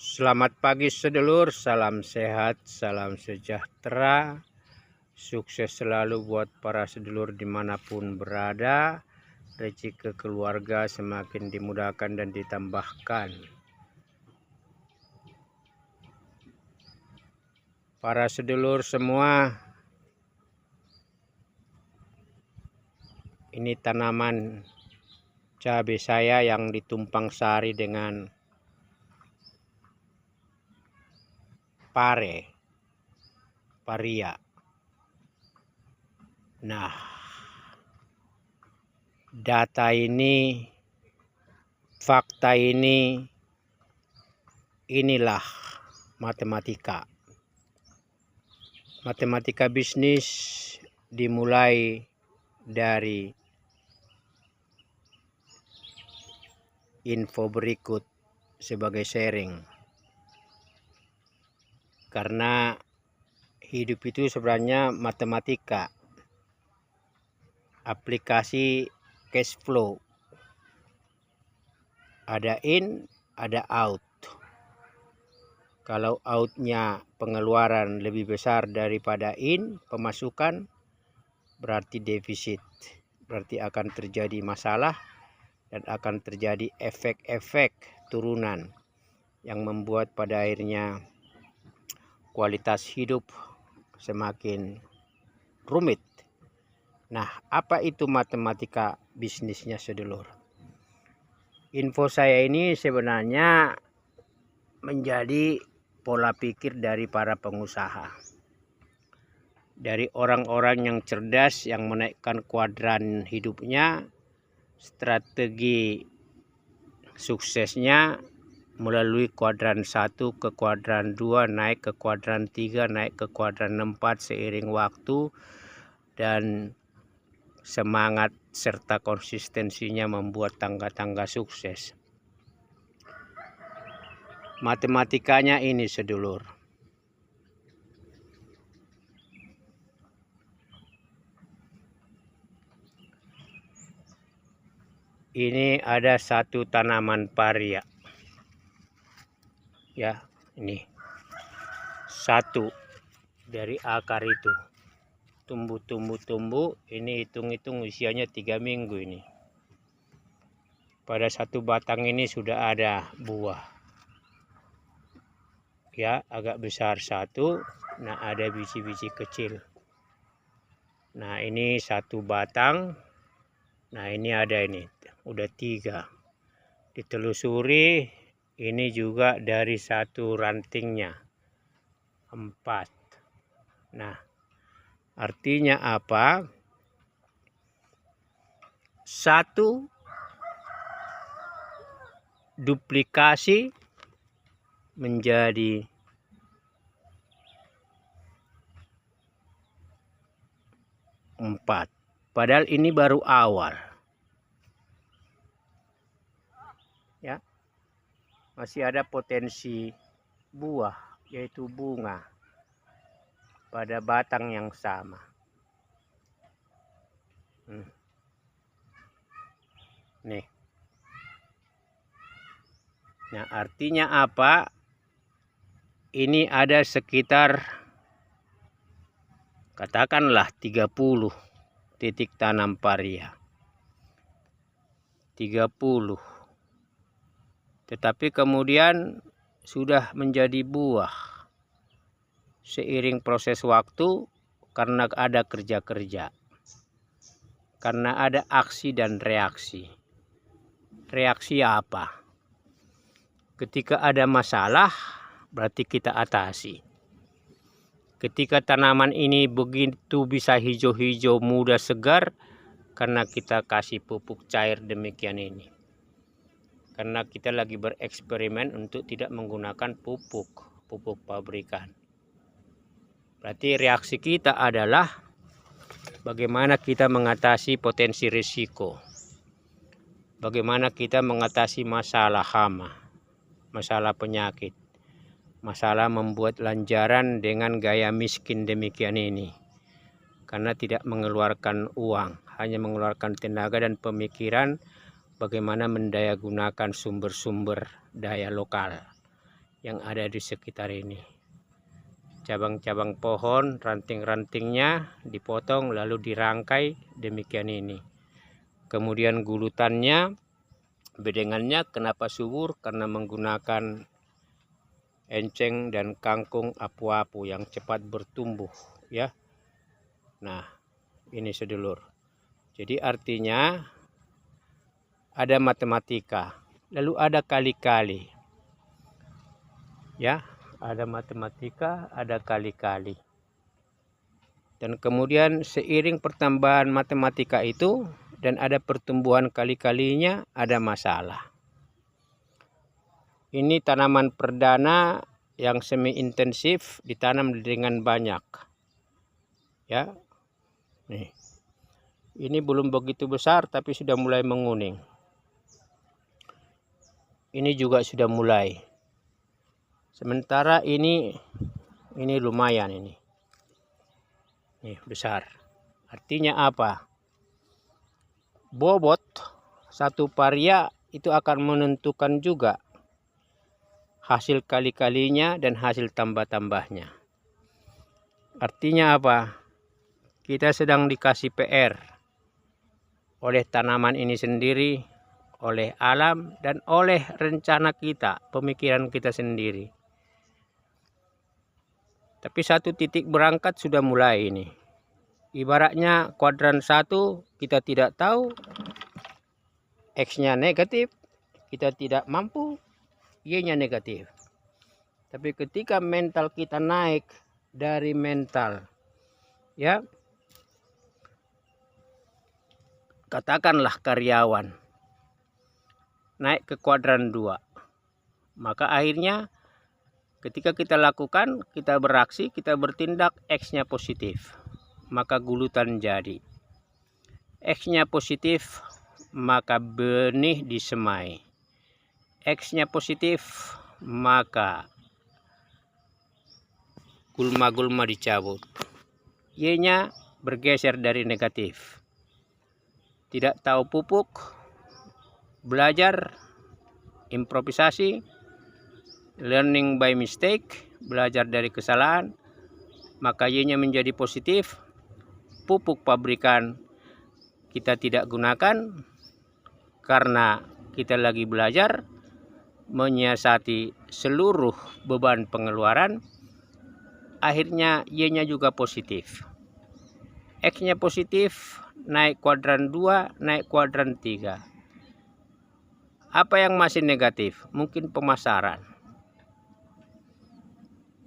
Selamat pagi sedulur, salam sehat, salam sejahtera, sukses selalu buat para sedulur dimanapun berada, rezeki keluarga semakin dimudahkan dan ditambahkan. Para sedulur semua, ini tanaman cabai saya yang ditumpang sari dengan paria. Nah, data ini, fakta ini, inilah matematika. Matematika bisnis dimulai dari info berikut sebagai sharing. Karena hidup itu sebenarnya matematika. Aplikasi cash flow. Ada in, ada out. Kalau outnya pengeluaran lebih besar daripada in, pemasukan, berarti defisit. Berarti akan terjadi masalah dan akan terjadi efek-efek turunan yang membuat pada akhirnya kualitas hidup semakin rumit. Nah, apa itu matematika bisnisnya sedulur? Info saya ini sebenarnya menjadi pola pikir dari para pengusaha. Dari orang-orang yang cerdas yang menaikkan kuadran hidupnya, strategi suksesnya melalui kuadran 1 ke kuadran 2, naik ke kuadran 3, naik ke kuadran 4 seiring waktu, dan semangat serta konsistensinya membuat tangga-tangga sukses. Matematikanya ini sedulur. Ini ada satu tanaman paria. Ya, ini. Satu dari akar itu. Tumbuh. Ini hitung-hitung usianya 3 minggu ini. Pada satu batang ini sudah ada buah. Ya, agak besar satu. Nah, ada biji-biji kecil. Nah, ini satu batang. Nah, ini ada ini. Udah 3. Ditelusuri, ini juga dari satu rantingnya. 4. Nah, artinya apa? Satu duplikasi menjadi 4. Padahal ini baru awal. Ya. Masih ada potensi buah, yaitu bunga pada batang yang sama. Nih. Nah, artinya apa? Ini ada sekitar katakanlah 30 titik tanam paria. 30. Tetapi kemudian sudah menjadi buah seiring proses waktu karena ada kerja-kerja. Karena ada aksi dan reaksi. Reaksi apa? Ketika ada masalah, berarti kita atasi. Ketika tanaman ini begitu bisa hijau-hijau, muda, segar, karena kita kasih pupuk cair demikian ini. Karena kita lagi bereksperimen untuk tidak menggunakan pupuk pabrikan. Berarti reaksi kita adalah bagaimana kita mengatasi potensi risiko. Bagaimana kita mengatasi masalah hama, masalah penyakit, masalah membuat lanjaran dengan gaya miskin demikian ini. Karena tidak mengeluarkan uang, hanya mengeluarkan tenaga dan pemikiran bagaimana mendayagunakan sumber-sumber daya lokal yang ada di sekitar ini. Cabang-cabang pohon, ranting-rantingnya dipotong lalu dirangkai demikian ini. Kemudian gulutannya, bedengannya kenapa subur? Karena menggunakan enceng dan kangkung apu-apu yang cepat bertumbuh, ya. Nah, ini sedulur. Jadi artinya ada matematika, lalu ada kali-kali. Ya, ada matematika, ada kali-kali. Dan kemudian seiring pertambahan matematika itu dan ada pertumbuhan kali-kalinya, ada masalah. Ini tanaman perdana yang semi intensif ditanam dengan banyak. Ya. Nih. Ini belum begitu besar tapi sudah mulai menguning. Ini juga sudah mulai. Sementara ini lumayan ini. Nih, besar. Artinya apa? Bobot satu paria itu akan menentukan juga hasil kali-kalinya dan hasil tambah-tambahnya. Artinya apa? Kita sedang dikasih PR oleh tanaman ini sendiri, oleh alam, dan oleh rencana kita, pemikiran kita sendiri. Tapi satu titik berangkat sudah mulai ini. Ibaratnya kuadran 1 kita tidak tahu, X-nya negatif, kita tidak mampu, Y-nya negatif. Tapi ketika mental kita naik dari mental, ya, katakanlah karyawan, naik ke kuadran 2. Maka akhirnya ketika kita lakukan, kita beraksi, kita bertindak, X-nya positif. Maka gulutan jadi. X-nya positif, maka benih disemai. X-nya positif, maka gulma-gulma dicabut. Y-nya bergeser dari negatif. Tidak tahu pupuk, belajar, improvisasi, learning by mistake, belajar dari kesalahan, maka Y-nya menjadi positif. Pupuk pabrikan kita tidak gunakan karena kita lagi belajar menyiasati seluruh beban pengeluaran. Akhirnya Y-nya juga positif. X-nya positif, naik kuadran 2, naik kuadran 3. Apa yang masih negatif? Mungkin pemasaran.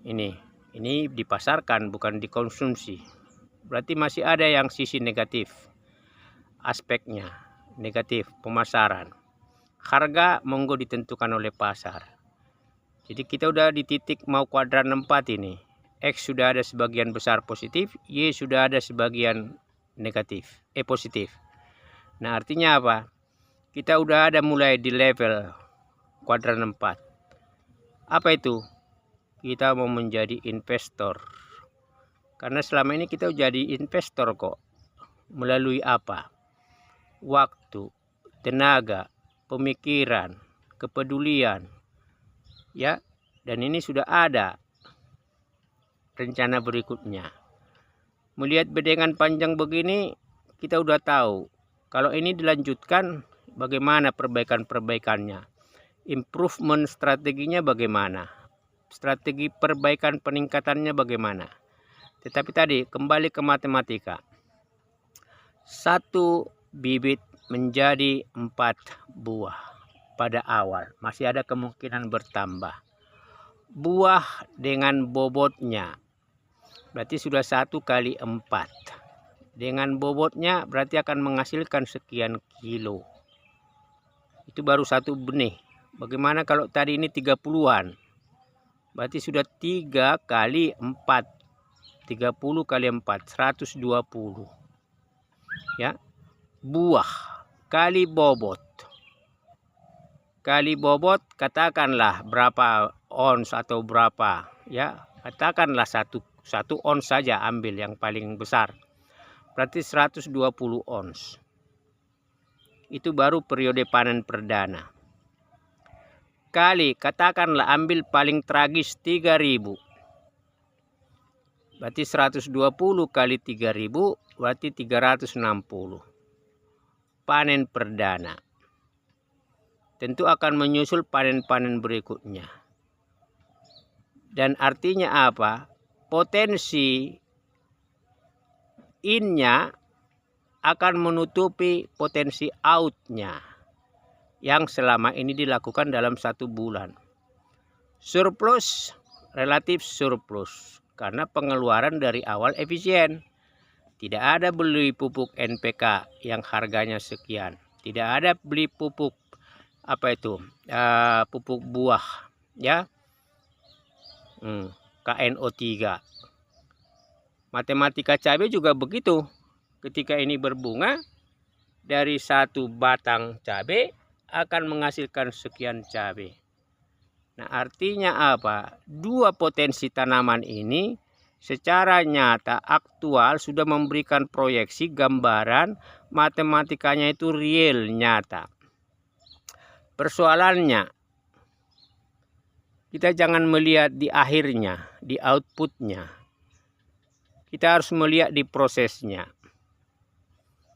Ini dipasarkan, bukan dikonsumsi. Berarti masih ada yang sisi negatif. Aspeknya negatif, pemasaran. Harga monggo ditentukan oleh pasar. Jadi kita udah di titik mau kuadran 4 ini. X sudah ada sebagian besar positif, Y sudah ada sebagian negatif, positif. Nah, artinya apa? Kita udah ada mulai di level kuadran 4. Apa itu? Kita mau menjadi investor. Karena selama ini kita jadi investor kok. Melalui apa? Waktu, tenaga, pemikiran, kepedulian. Ya, dan ini sudah ada rencana berikutnya. Melihat bedengan panjang begini, kita udah tahu. Kalau ini dilanjutkan, bagaimana perbaikan-perbaikannya? Improvement strateginya bagaimana? Strategi perbaikan peningkatannya bagaimana? Tetapi tadi kembali ke matematika. 1 bibit menjadi 4 buah pada awal. Masih ada kemungkinan bertambah. Buah dengan bobotnya berarti sudah 1 kali 4. Dengan bobotnya berarti akan menghasilkan sekian kilo. Itu baru 1 benih. Bagaimana kalau tadi ini 30-an? Berarti sudah 3 kali 4. 30 kali 4, 120. Ya. Buah kali bobot. Kali bobot katakanlah berapa ons atau berapa, ya. Katakanlah 1 ons saja ambil yang paling besar. Berarti 120 ons. Itu baru periode panen perdana. dikali, katakanlah ambil paling tragis 3.000. Berarti 120 kali 3.000 berarti 360. Panen perdana. Tentu akan menyusul panen-panen berikutnya. Dan artinya apa? Potensi in-nya akan menutupi potensi out-nya yang selama ini dilakukan dalam 1 bulan. Surplus, relatif surplus. Karena pengeluaran dari awal efisien. Tidak ada beli pupuk NPK yang harganya sekian. Tidak ada beli pupuk pupuk buah, ya, KNO3. Matematika cabai juga begitu. Ketika ini berbunga, dari 1 batang cabai akan menghasilkan sekian cabai. Nah, artinya apa? 2 potensi tanaman ini secara nyata aktual sudah memberikan proyeksi gambaran, matematikanya itu real, nyata. Persoalannya, kita jangan melihat di akhirnya, di outputnya. Kita harus melihat di prosesnya.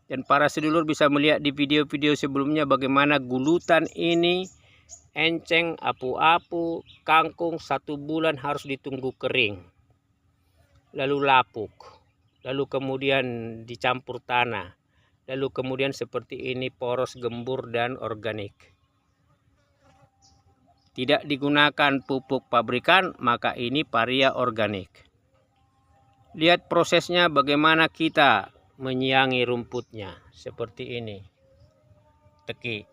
Dan para sedulur bisa melihat di video-video sebelumnya bagaimana gulutan ini, enceng, apu-apu, kangkung 1 bulan harus ditunggu kering. Lalu lapuk. Lalu kemudian dicampur tanah. Lalu kemudian seperti ini poros, gembur, dan organik. Tidak digunakan pupuk pabrikan, maka ini paria organik. Lihat prosesnya bagaimana kita menyiangi rumputnya. Seperti ini. Teki.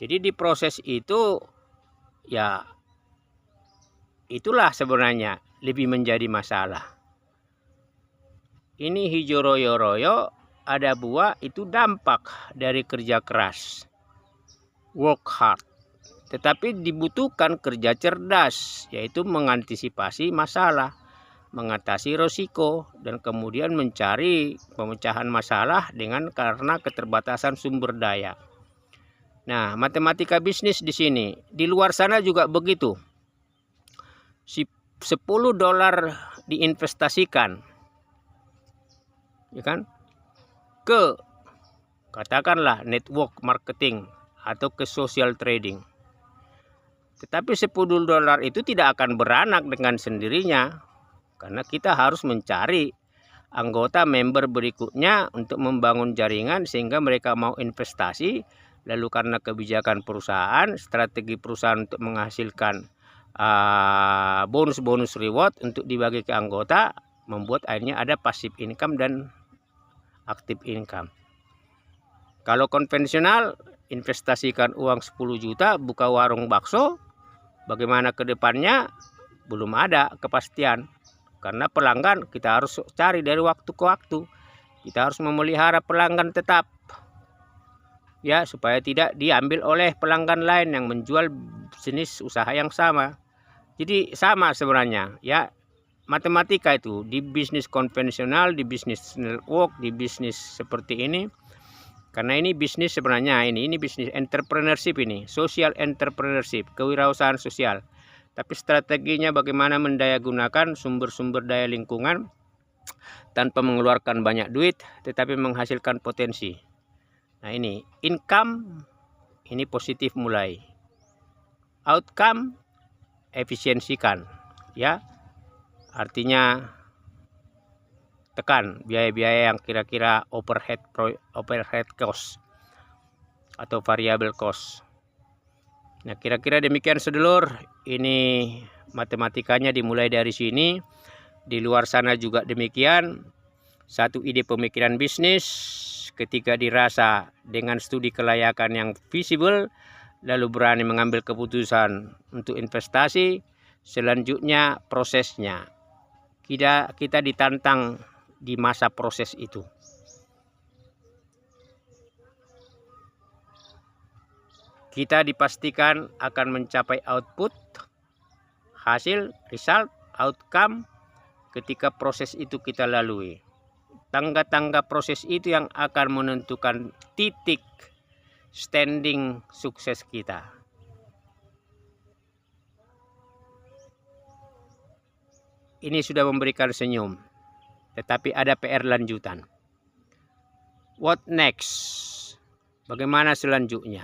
Jadi di proses itu, ya itulah sebenarnya lebih menjadi masalah. Ini hijau royo-royo, ada buah, itu dampak dari kerja keras. Work hard. Tetapi dibutuhkan kerja cerdas, yaitu mengantisipasi masalah, mengatasi risiko, dan kemudian mencari pemecahan masalah karena keterbatasan sumber daya. Nah, matematika bisnis di sini, di luar sana juga begitu. $10 diinvestasikan, ya kan, ke katakanlah network marketing atau ke social trading. Tetapi $10 itu tidak akan beranak dengan sendirinya, karena kita harus mencari anggota member berikutnya untuk membangun jaringan sehingga mereka mau investasi. Lalu karena kebijakan perusahaan, strategi perusahaan untuk menghasilkan bonus reward untuk dibagi ke anggota, membuat akhirnya ada passive income dan active income. Kalau konvensional, investasikan uang 10 juta, buka warung bakso, bagaimana ke depannya belum ada kepastian. Karena pelanggan kita harus cari dari waktu ke waktu. Kita harus memelihara pelanggan tetap. Ya, supaya tidak diambil oleh pelanggan lain yang menjual jenis usaha yang sama. Jadi sama sebenarnya, ya. Matematika itu di bisnis konvensional, di bisnis network, di bisnis seperti ini. Karena ini bisnis sebenarnya ini bisnis entrepreneurship ini, social entrepreneurship, kewirausahaan sosial. Tapi strateginya bagaimana mendayagunakan sumber-sumber daya lingkungan tanpa mengeluarkan banyak duit, tetapi menghasilkan potensi. Nah, ini income, ini positif mulai. Outcome, efisiensikan, ya. Artinya tekan biaya-biaya yang kira-kira overhead cost atau variable cost. Nah, kira-kira demikian sedulur. Ini matematikanya dimulai dari sini. Di luar sana juga demikian. Satu ide pemikiran bisnis ketika dirasa dengan studi kelayakan yang visible, lalu berani mengambil keputusan untuk investasi. Selanjutnya prosesnya. Kita ditantang di masa proses itu. Kita dipastikan akan mencapai output, hasil, result, outcome ketika proses itu kita lalui. Tangga-tangga proses itu yang akan menentukan titik standing sukses kita. ini sudah memberikan senyum, tetapi ada PR lanjutan. What next? Bagaimana selanjutnya?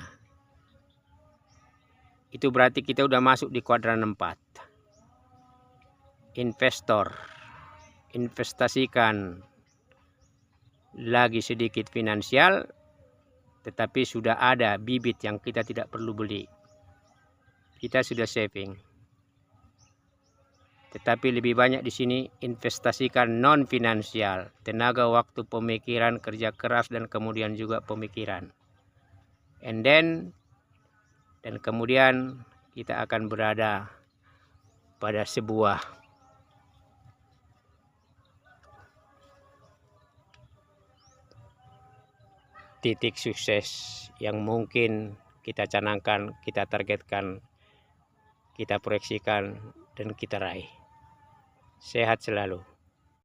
Itu berarti kita udah masuk di kuadran 4. Investor, investasikan lagi sedikit finansial, tetapi sudah ada bibit yang kita tidak perlu beli. Kita sudah saving. Tetapi lebih banyak di sini investasikan non finansial, tenaga, waktu, pemikiran, kerja keras, dan kemudian juga pemikiran. Dan kemudian kita akan berada pada sebuah titik sukses yang mungkin kita canangkan, kita targetkan, kita proyeksikan, dan kita raih. Sehat selalu.